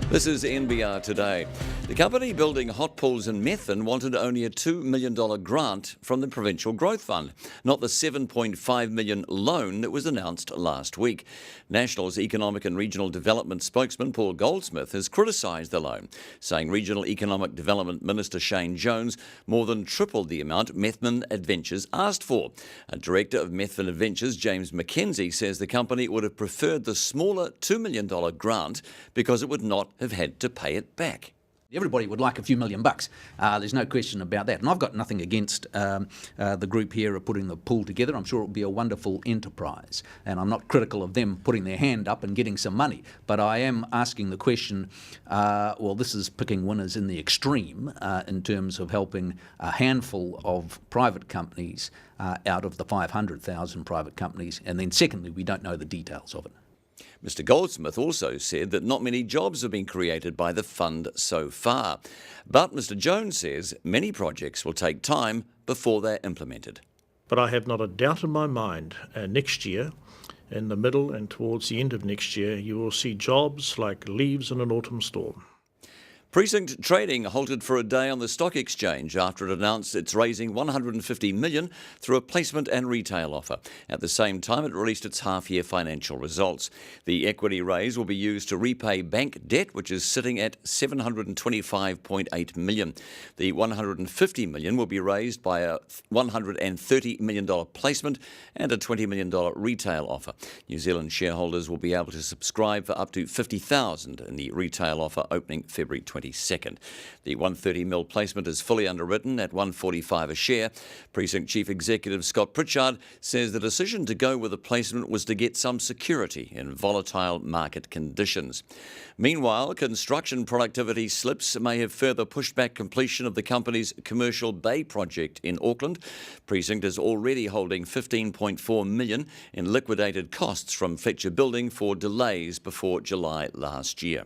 This is NBR Today. The company building hot pools in Methven wanted only a $2 million grant from the Provincial Growth Fund, not the $7.5 million loan that was announced last week. National's Economic and Regional Development spokesman Paul Goldsmith has criticised the loan, saying Regional Economic Development Minister Shane Jones more than tripled the amount Methven Adventures asked for. A director of Methven Adventures, James McKenzie, says the company would have preferred the smaller $2 million grant because it would not have had to pay it back. Everybody would like a few $1 million. There's no question about that. And I've got nothing against the group here of putting the pool together. I'm sure it will be a wonderful enterprise. And I'm not critical of them putting their hand up and getting some money. But I am asking the question, this is picking winners in the extreme in terms of helping a handful of private companies out of the 500,000 private companies. And then secondly, we don't know the details of it. Mr. Goldsmith also said that not many jobs have been created by the fund so far. But Mr. Jones says many projects will take time before they're implemented. But I have not a doubt in my mind next year, in the middle and towards the end of next year, you will see jobs like leaves in an autumn storm. Precinct trading halted for a day on the stock exchange after it announced it's raising $150 million through a placement and retail offer. At the same time, it released its half-year financial results. The equity raise will be used to repay bank debt, which is sitting at $725.8 million. The $150 million will be raised by a $130 million placement and a $20 million retail offer. New Zealand shareholders will be able to subscribe for up to $50,000 in the retail offer opening February 22nd. The $130 million placement is fully underwritten at $145 a share. Precinct Chief Executive Scott Pritchard says the decision to go with the placement was to get some security in volatile market conditions. Meanwhile, construction productivity slips may have further pushed back completion of the company's Commercial Bay project in Auckland. Precinct is already holding $15.4 million in liquidated costs from Fletcher Building for delays before July last year.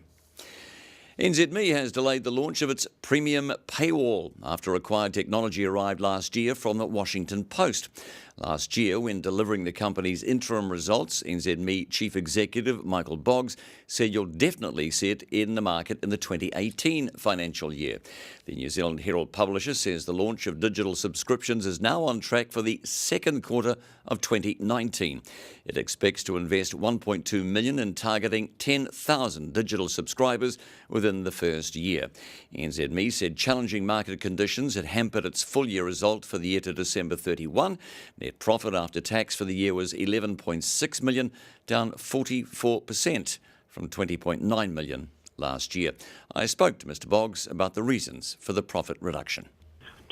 NZME has delayed the launch of its premium paywall after acquired technology arrived last year from the Washington Post. Last year, when delivering the company's interim results, NZME Chief Executive Michael Boggs said you'll definitely see it in the market in the 2018 financial year. The New Zealand Herald publisher says the launch of digital subscriptions is now on track for the second quarter of 2019. It expects to invest $1.2 million in targeting 10,000 digital subscribers within the first year. NZME said challenging market conditions had hampered its full-year result for the year to December 31. Net profit after tax for the year was $11.6 million, down 44% from $20.9 million last year. I spoke to Mr. Boggs about the reasons for the profit reduction.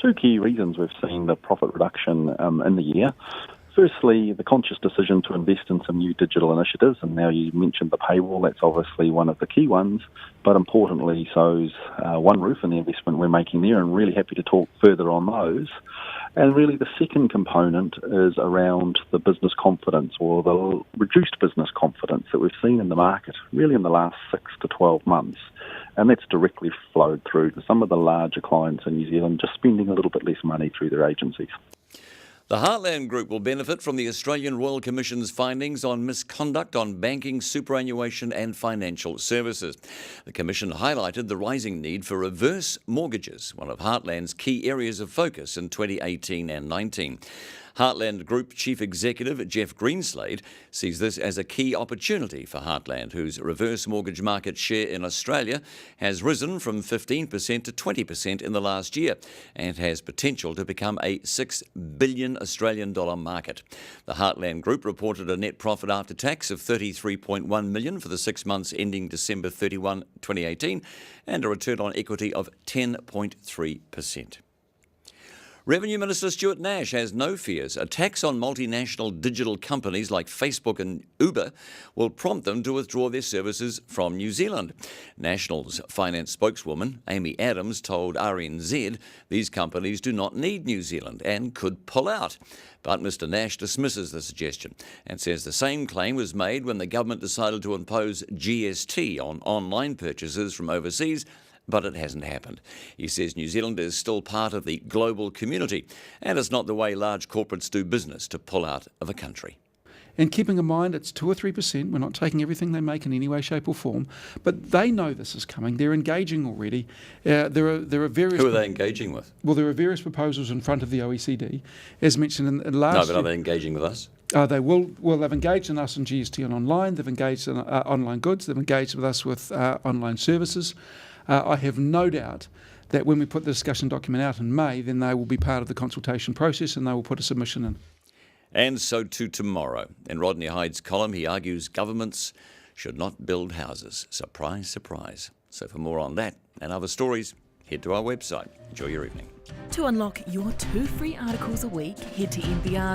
Two key reasons we've seen the profit reduction in the year. Firstly, the conscious decision to invest in some new digital initiatives, and now you mentioned the paywall, that's obviously one of the key ones, but importantly so's One Roof and the investment we're making there, and really happy to talk further on those. And really the second component is around the business confidence, or the reduced business confidence that we've seen in the market really in the last 6 to 12 months. And that's directly flowed through to some of the larger clients in New Zealand just spending a little bit less money through their agencies. The Heartland Group will benefit from the Australian Royal Commission's findings on misconduct on banking, superannuation and financial services. The Commission highlighted the rising need for reverse mortgages, one of Heartland's key areas of focus in 2018 and 19. Heartland Group Chief Executive Jeff Greenslade sees this as a key opportunity for Heartland, whose reverse mortgage market share in Australia has risen from 15% to 20% in the last year and has potential to become a $6 billion Australian dollar market. The Heartland Group reported a net profit after tax of $33.1 million for the 6 months ending December 31, 2018 and a return on equity of 10.3%. Revenue Minister Stuart Nash has no fears a tax on multinational digital companies like Facebook and Uber will prompt them to withdraw their services from New Zealand. National's finance spokeswoman Amy Adams told RNZ these companies do not need New Zealand and could pull out. But Mr Nash dismisses the suggestion and says the same claim was made when the government decided to impose GST on online purchases from overseas, but it hasn't happened. He says New Zealand is still part of the global community, and it's not the way large corporates do business to pull out of a country. And keeping in mind it's 2 or 3%, we're not taking everything they make in any way, shape or form, but they know this is coming. They're engaging already. There are various... Who are they engaging with? Well, there are various proposals in front of the OECD. As mentioned in last No, but year... are they engaging with us? They will. Well, they've engaged in us in GST and online. They've engaged in online goods. They've engaged with us with online services. I have no doubt that when we put the discussion document out in May, then they will be part of the consultation process and they will put a submission in. And so too tomorrow. In Rodney Hyde's column, he argues governments should not build houses. Surprise, surprise. So for more on that and other stories, head to our website. Enjoy your evening. To unlock your 2 free articles a week, head to nbr.co.nz.